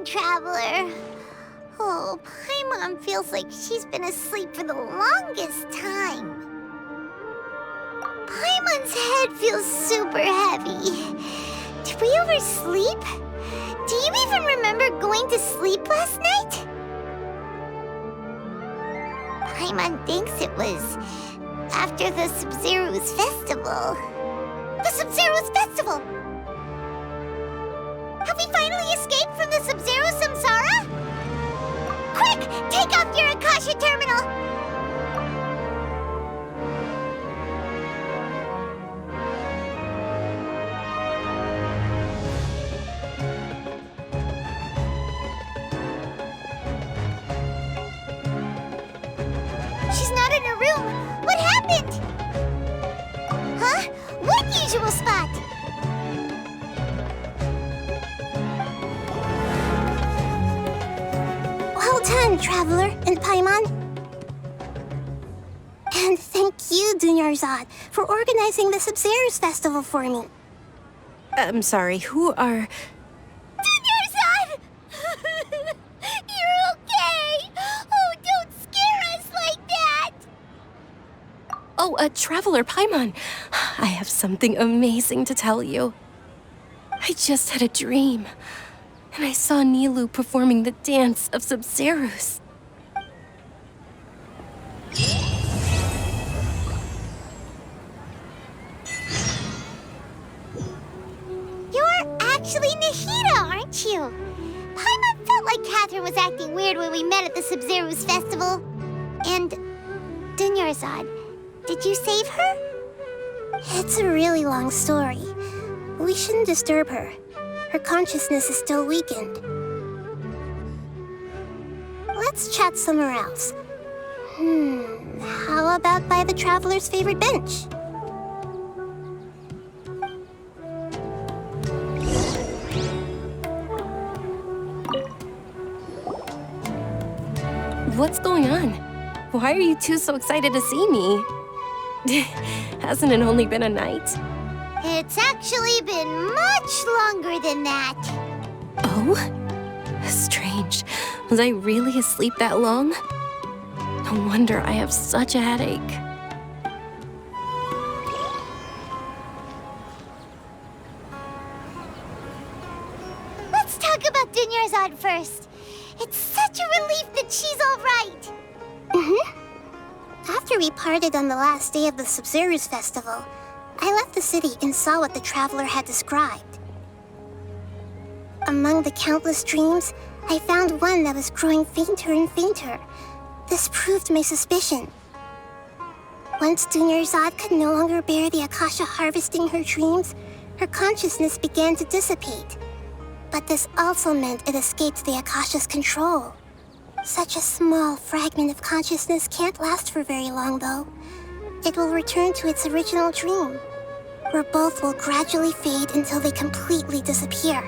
S3: Traveler. Oh, Paimon feels like she's been asleep for the longest time. Paimon's head feels super heavy. Did we oversleep? Do you even remember going to sleep last night? Paimon thinks it was after the Sub-Zero's festival. The Sub-Zero's festival! Have we finally escaped from the Sub-Zero Samsara? Quick! Take off your Akasha terminal! She's not in her room! What happened? Huh? What usual spot?
S1: Well done, Traveler and Paimon. And thank you, Dunyarzad, for organizing the Sub-Zero's festival for me.
S6: I'm sorry, who are...
S3: Dunyarzad! You're okay! Oh, don't scare us like that!
S6: Oh, Traveler Paimon. I have something amazing to tell you. I just had a dream, and I saw Nilou performing the dance of Sub-Zero's.
S3: You're actually Nahida, aren't you? Paimon felt like Catherine was acting weird when we met at the Sub-Zero's festival. And Dunyarzad, did you save her?
S1: It's a really long story. We shouldn't disturb her. Her consciousness is still weakened. Let's chat somewhere else. How about by the Traveler's favorite bench?
S6: What's going on? Why are you two so excited to see me? Hasn't it only been a night?
S3: It's actually been much longer than that.
S6: Oh? Strange. Was I really asleep that long? No wonder I have such a headache.
S3: Let's talk about Dunyarzad first. It's such a relief that she's all right.
S1: After we parted on the last day of the Sub-Zero's festival, I left the city and saw what the Traveler had described. Among the countless dreams, I found one that was growing fainter and fainter. This proved my suspicion. Once Dunyarzad could no longer bear the Akasha harvesting her dreams, her consciousness began to dissipate. But this also meant it escaped the Akasha's control. Such a small fragment of consciousness can't last for very long, though. It will return to its original dream, where both will gradually fade until they completely disappear.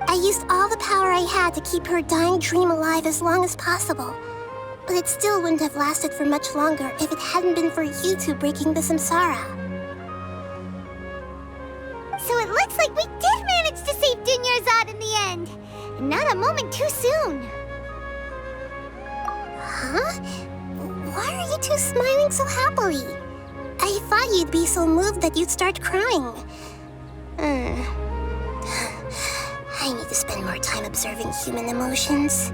S1: I used all the power I had to keep her dying dream alive as long as possible, but it still wouldn't have lasted for much longer if it hadn't been for you two breaking the samsara.
S3: So it looks like we did manage to save Dunyarzad in the end. And not a moment too soon.
S1: Huh? Why are you two smiling so happily? I thought you'd be so moved that you'd start crying. I need to spend more time observing human emotions.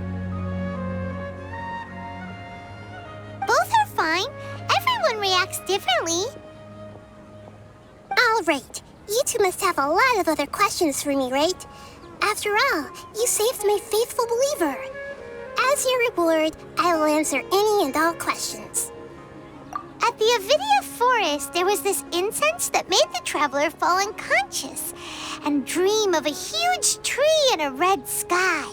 S3: Both are fine. Everyone reacts differently.
S1: All right. You two must have a lot of other questions for me, right? After all, you saved my faithful believer. As your reward, I will answer any and all questions.
S3: At the Avidia forest, there was this incense that made the traveler fall unconscious and dream of a huge tree and a red sky.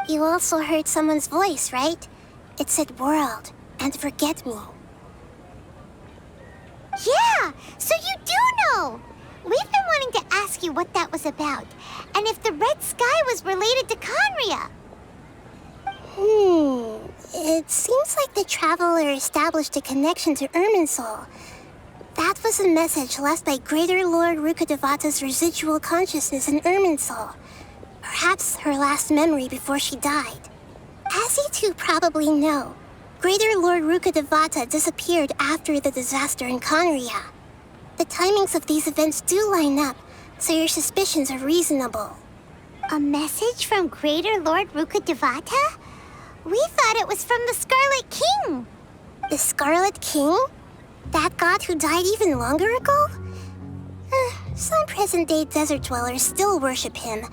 S1: You also heard someone's voice, right? It said world and forget me.
S3: Yeah, so you do know! We've been wanting to ask you what that was about, and if the red sky was related to Conria.
S1: It seems like the traveler established a connection to Irminsul. That was a message left by Greater Lord Rukkhadevata's residual consciousness in Irminsul. Perhaps her last memory before she died. As you two probably know, Greater Lord Rukkhadevata disappeared after the disaster in Conria. The timings of these events do line up, so your suspicions are reasonable.
S3: A message from Greater Lord Rukkhadevata? We thought it was from the Scarlet King.
S1: The Scarlet King? That god who died even longer ago? Some present-day desert dwellers still worship him.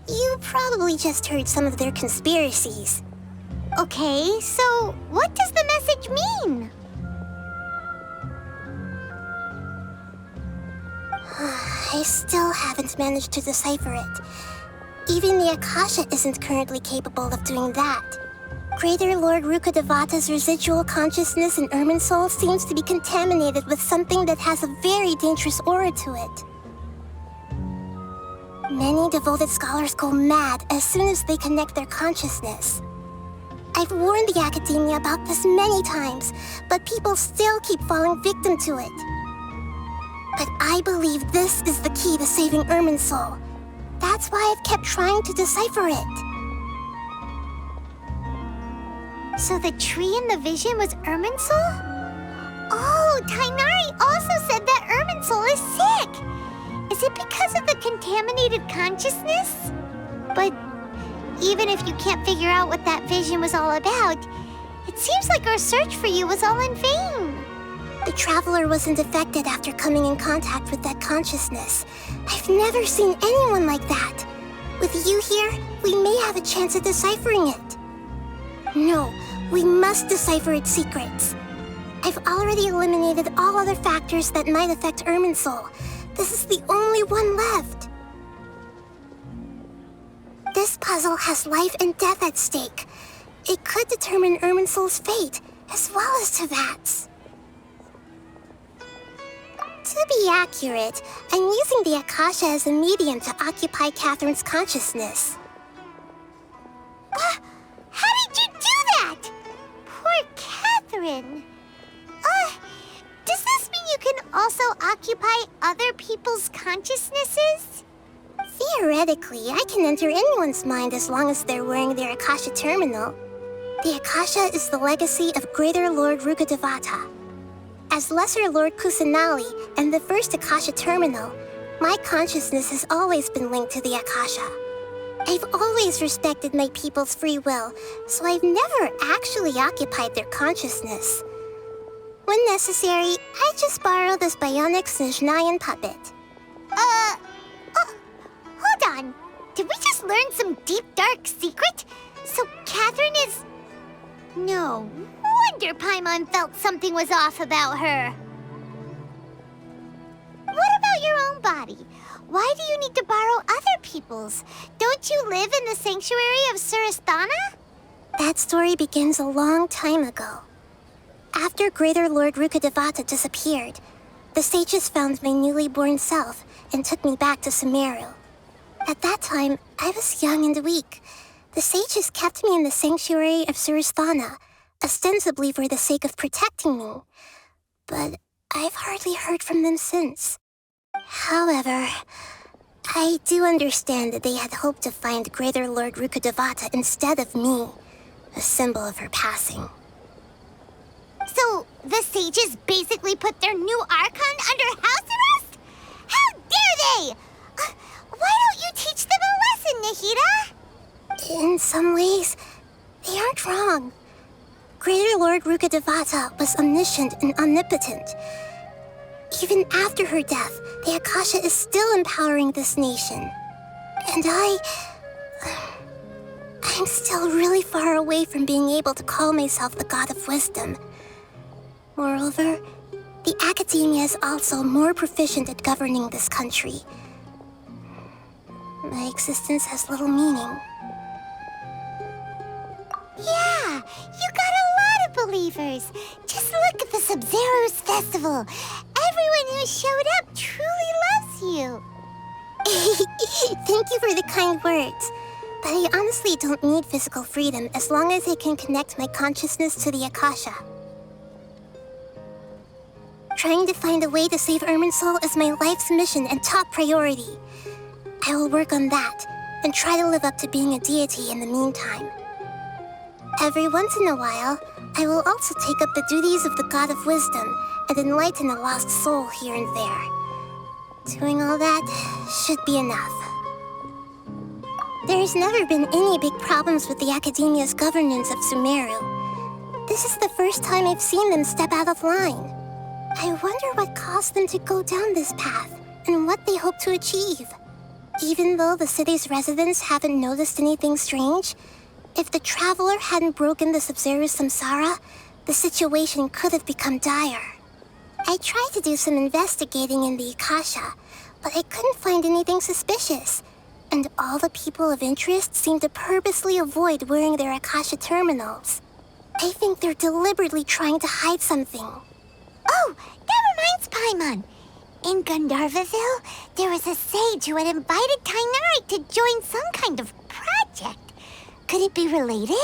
S1: You probably just heard some of their conspiracies.
S3: Okay, so what does the message mean?
S1: I still haven't managed to decipher it. Even the Akasha isn't currently capable of doing that. Greater Lord Rukkhadevata's residual consciousness in Irminsul seems to be contaminated with something that has a very dangerous aura to it. Many devoted scholars go mad as soon as they connect their consciousness. I've warned the academia about this many times, but people still keep falling victim to it. But I believe this is the key to saving Irminsul. That's why I've kept trying to decipher it.
S3: So the tree in the vision was Irminsul? Oh, Tainari also said that Irminsul is sick! Is it because of the contaminated consciousness? But even if you can't figure out what that vision was all about, it seems like our search for you was all in vain.
S1: The traveler wasn't affected after coming in contact with that consciousness. I've never seen anyone like that. With you here, we may have a chance at deciphering it. No, we must decipher its secrets. I've already eliminated all other factors that might affect Irminsul. This is the only one left. This puzzle has life and death at stake. It could determine Irminsul's fate, as well as Tevat's. To be accurate, I'm using the Akasha as a medium to occupy Catherine's consciousness.
S3: How did you do that? Poor Catherine. Does this mean you can also occupy other people's consciousnesses?
S1: Theoretically, I can enter anyone's mind as long as they're wearing their Akasha terminal. The Akasha is the legacy of Greater Lord Rukkhadevata. As Lesser Lord Kusanali and the first Akasha terminal, my consciousness has always been linked to the Akasha. I've always respected my people's free will, so I've never actually occupied their consciousness. When necessary, I just borrow this bionic Snezhnayan puppet.
S3: Hold on. Did we just learn some deep, dark secret? So Catherine is... No wonder Paimon felt something was off about her. What about your own body? Why do you need to borrow other people's? Don't you live in the sanctuary of Surasthana?
S1: That story begins a long time ago. After Greater Lord Rukkhadevata disappeared, the sages found my newly born self and took me back to Sumeru. At that time, I was young and weak. The sages kept me in the sanctuary of Surasthana, ostensibly for the sake of protecting me. But I've hardly heard from them since. However, I do understand that they had hoped to find Greater Lord Rukkhadevata instead of me, a symbol of her passing.
S3: So, the sages basically put their new Archon under house arrest? How dare they! Why don't you teach them a lesson, Nahida?
S1: In some ways, they aren't wrong. Greater Lord Rukkhadevata was omniscient and omnipotent. Even after her death, the Akasha is still empowering this nation. And I'm still really far away from being able to call myself the God of Wisdom. Moreover, the Academia is also more proficient at governing this country. My existence has little meaning.
S3: Yeah, you got a lot of believers. Just look at the Sub-Zero's festival. Everyone who showed up truly loves you.
S1: Thank you for the kind words. But I honestly don't need physical freedom as long as I can connect my consciousness to the Akasha. Trying to find a way to save Irminsul is my life's mission and top priority. I will work on that and try to live up to being a deity in the meantime. Every once in a while, I will also take up the duties of the God of Wisdom and enlighten a lost soul here and there. Doing all that should be enough. There's never been any big problems with the Academia's governance of Sumeru. This is the first time I've seen them step out of line. I wonder what caused them to go down this path and what they hope to achieve. Even though the city's residents haven't noticed anything strange, if the Traveler hadn't broken the Sub-Zero's samsara, the situation could have become dire. I tried to do some investigating in the Akasha, but I couldn't find anything suspicious. And all the people of interest seem to purposely avoid wearing their Akasha terminals. I think they're deliberately trying to hide something.
S3: Oh, that reminds Paimon. In Gandharvaville, there was a sage who had invited Tainari to join some kind of project. Could it be related?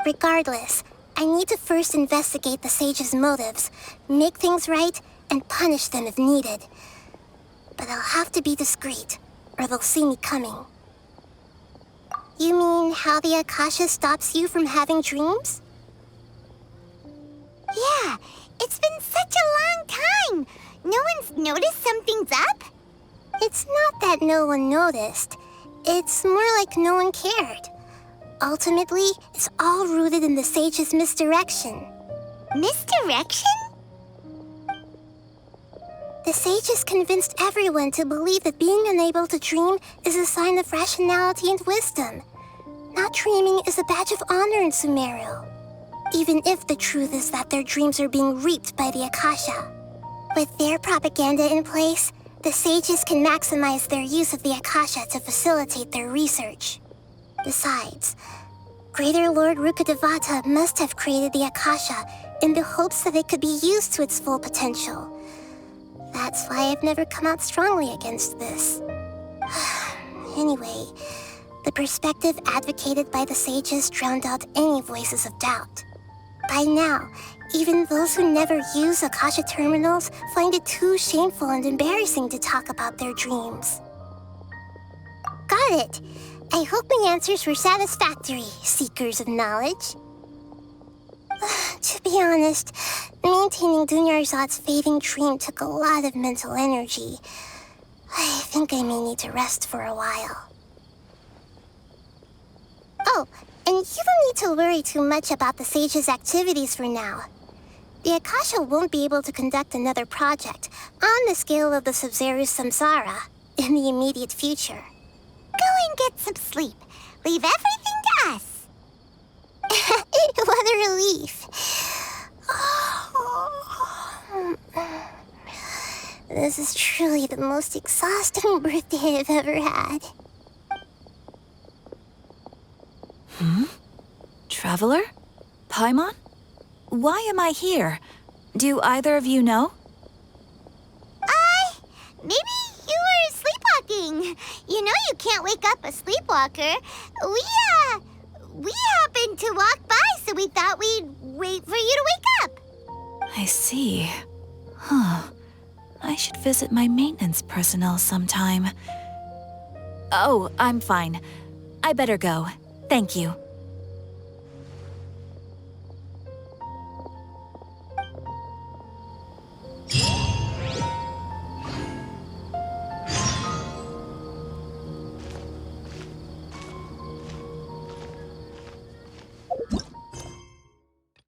S1: Regardless, I need to first investigate the sage's motives, make things right, and punish them if needed. But I'll have to be discreet, or they'll see me coming. You mean how the Akasha stops you from having dreams?
S3: Yeah, it's been such a long time. No one's noticed something's up?
S1: It's not that no one noticed. It's more like no one cared. Ultimately, it's all rooted in the sage's misdirection.
S3: Misdirection?
S1: The sages convinced everyone to believe that being unable to dream is a sign of rationality and wisdom. Not dreaming is a badge of honor in Sumeru. Even if the truth is that their dreams are being reaped by the Akasha. With their propaganda in place, the sages can maximize their use of the Akasha to facilitate their research. Besides, Greater Lord Rukkhadevata must have created the Akasha in the hopes that it could be used to its full potential. That's why I've never come out strongly against this. Anyway, the perspective advocated by the sages drowned out any voices of doubt. By now, even those who never use Akasha terminals find it too shameful and embarrassing to talk about their dreams. Got it! I hope my answers were satisfactory, seekers of knowledge. To be honest, maintaining Dunyarzad's fading dream took a lot of mental energy. I think I may need to rest for a while. Oh, and you don't need to worry too much about the sage's activities for now. The Akasha won't be able to conduct another project on the scale of the Sub-Zero's samsara in the immediate future.
S3: Go and get some sleep. Leave everything to us.
S1: What a relief. This is truly the most exhausting birthday I've ever had.
S12: Traveler? Paimon? Why am I here? Do either of you know?
S3: Maybe you were sleepwalking. You know you can't wake up a sleepwalker. We happened to walk by, so we thought we'd wait for you to wake up.
S12: I see. Huh. I should visit my maintenance personnel sometime. Oh, I'm fine. I better go. Thank you.